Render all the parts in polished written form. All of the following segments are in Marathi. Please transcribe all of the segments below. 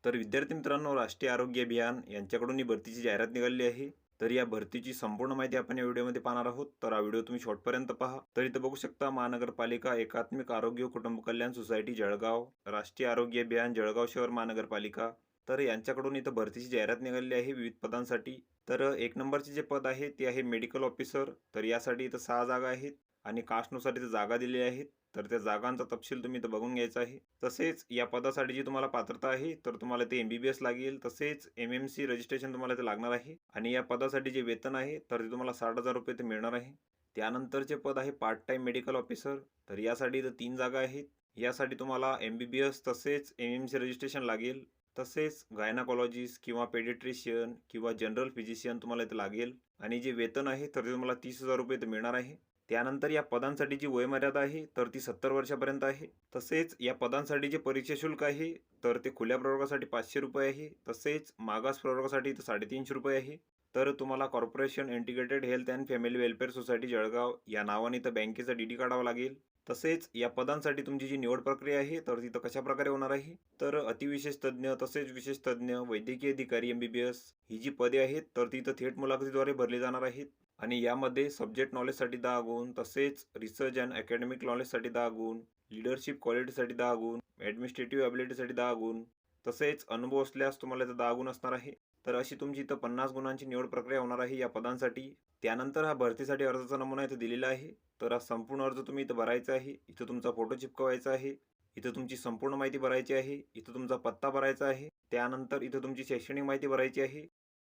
तर विद्यार्थी मित्रांनो, राष्ट्रीय आरोग्य अभियान यांच्याकडून ही भरतीची जाहिरात निघाली आहे. तर या भरतीची संपूर्ण माहिती आपण या व्हिडिओमध्ये पाहणार आहोत. तर हा व्हिडिओ तुम्ही शेवटपर्यंत पहा. तर इथं बघू शकता, महानगरपालिका एकात्मिक आरोग्य कुटुंब कल्याण सोसायटी जळगाव, राष्ट्रीय आरोग्य अभियान जळगाव शहर महानगरपालिका. तर यांच्याकडून इथं भरतीची जाहिरात निघालेली आहे विविध पदांसाठी. तर एक नंबरचे जे पद आहे ते आहे मेडिकल ऑफिसर. तर यासाठी इथं 6 जागा आहेत आणि कास्टनुसार इथं जागा दिलेल्या आहेत. तर त्या जागांचा तपशील तुम्ही इथं बघून घ्यायचा आहे. तसेच या पदासाठी जी तुम्हाला पात्रता आहे, तर तुम्हाला ते MBBS लागेल. तसेच MMC रजिस्ट्रेशन तुम्हाला ते लागणार आहे. आणि या पदासाठी जे वेतन आहे, तर ते तुम्हाला 60,000 रुपये ते मिळणार आहे. त्यानंतरचे पद आहे पार्ट टाइम मेडिकल ऑफिसर. तर यासाठी इथं 3 जागा आहेत. यासाठी तुम्हाला MBBS तसेच MMC रजिस्ट्रेशन लागेल. तसेच गायनाकॉलॉजिस्ट किंवा पेडिट्रिशियन किंवा जनरल फिजिशियन तुम्हाला इथं लागेल. आणि जे वेतन आहे, तर ते तुम्हाला 30,000 रुपये इथं मिळणार आहे. त्यानंतर या पदांसाठी जी वयोमर्यादा आहे, तर ती 70 वर्षापर्यंत आहे. तसेच या पदांसाठी जे परीक्षा शुल्क आहे, तर ते खुल्या प्रवर्गासाठी 500 रुपये आहे. तसेच मागास प्रवर्गासाठी तर 350 रुपये आहे. तर तुम्हाला corporation integrated health and family welfare society Jalgaon या नावाने इथं बँकेचा DD काढावा लागेल. तसेच या पदांसाठी तुमची जी निवड प्रक्रिया आहे, तर तिथं कशाप्रकारे होणार आहे, तर अतिविशेष तज्ज्ञ, तसेच विशेष तज्ज्ञ, वैद्यकीय अधिकारी MBBS ही जी पदे आहेत, तर तिथं थेट मुलाखतीद्वारे भरली जाणार आहेत. आणि यामध्ये सब्जेक्ट नॉलेजसाठी 10 गुण, तसेच रिसर्च अँड अकॅडमिक नॉलेजसाठी 10 गुण, लीडरशिप क्वालिटीसाठी 10 गुण, ॲडमिनिस्ट्रेटिव्ह ॲबिलिटीसाठी 10 गुण, तसेच अनुभव असल्यास तुम्हाला इथं 10 गुण असणार आहे. तर अशी तुमची इथं 50 गुणांची निवड प्रक्रिया होणार आहे या पदांसाठी. त्यानंतर हा भरतीसाठी अर्जाचा नमुना इथं दिलेला आहे. तर हा संपूर्ण अर्ज तुम्ही इथं भरायचा आहे. इथं तुमचा फोटो चिपकवायचा आहे. इथं तुमची संपूर्ण माहिती भरायची आहे. इथं तुमचा पत्ता भरायचा आहे. त्यानंतर इथं तुमची शैक्षणिक माहिती भरायची आहे.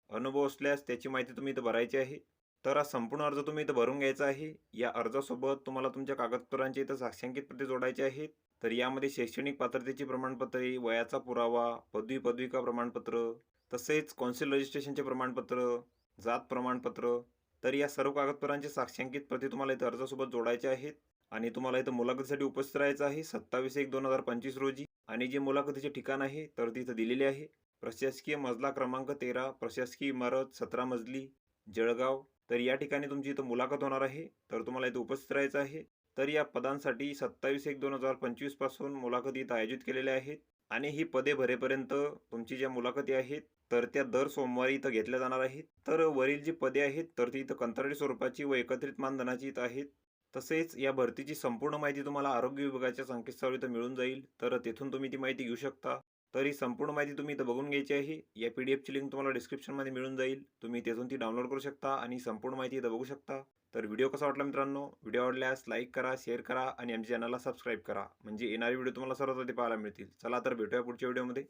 अनुभव असल्यास त्याची माहिती तुम्ही इथं भरायची आहे. तर हा संपूर्ण अर्ज तुम्ही इथं भरून घ्यायचा आहे. या अर्जासोबत तुम्हाला तुमच्या कागदपत्रांची इथं साक्षांकित प्रती जोडायची आहेत. तर यामध्ये शैक्षणिक पात्रतेची प्रमाणपत्रे, वयाचा पुरावा, पदवी पदविका प्रमाणपत्र, तसेच कौन्सिल रजिस्ट्रेशनचे प्रमाणपत्र, जात प्रमाणपत्र. तर या सर्व कागदपत्रांची साक्षांकित प्रती तुम्हाला इथं अर्जासोबत जोडायच्या आहेत. आणि तुम्हाला इथं मुलाखतीसाठी उपस्थित राहायचं आहे 27/1/2025 रोजी. आणि जे मुलाखतीचे ठिकाण आहे, तर तिथं दिलेले आहे. प्रशासकीय मजला क्रमांक 13, प्रशासकीय इमारत 17 मजली, जळगाव. तर या ठिकाणी तुमची इथं मुलाखत होणार आहे. तर तुम्हाला इथं उपस्थित राहायचं आहे. तर या पदांसाठी 27/1/2025 पासून मुलाखती इथं आयोजित केलेल्या आहेत. आणि ही पदे भरेपर्यंत तुमची ज्या मुलाखती आहेत, तर त्या दर सोमवारी इथं घेतल्या जाणार आहेत. तर वरील जी पदे आहेत, तर ती इथं कंत्राटी स्वरूपाची व एकत्रित मानधनाची इथं आहेत. तसेच या भरतीची संपूर्ण माहिती तुम्हाला आरोग्य विभागाच्या संकेतस्थळावर इथं मिळून जाईल. तर तेथून तुम्ही ती माहिती घेऊ शकता. तर ही संपूर्ण माहिती तुम्ही इथं बघून घ्यायची आहे. या PDFची लिंक तुम्हाला डिस्क्रिप्शनमध्ये मिळून जाईल. तुम्ही तेथून ती डाउनलोड करू शकता आणि संपूर्ण माहिती इथं बघू शकता. तर व्हिडिओ कसा वाटला मित्रांनो? व्हिडिओ आवडल्यास लाईक करा, शेअर करा आणि आमच्या चॅनलला सबस्क्राईब करा. म्हणजे येणारे व्हिडिओ तुम्हाला सर्वात आधी पाहायला मिळतील. चला तर भेटूया पुढच्या व्हिडिओमध्ये.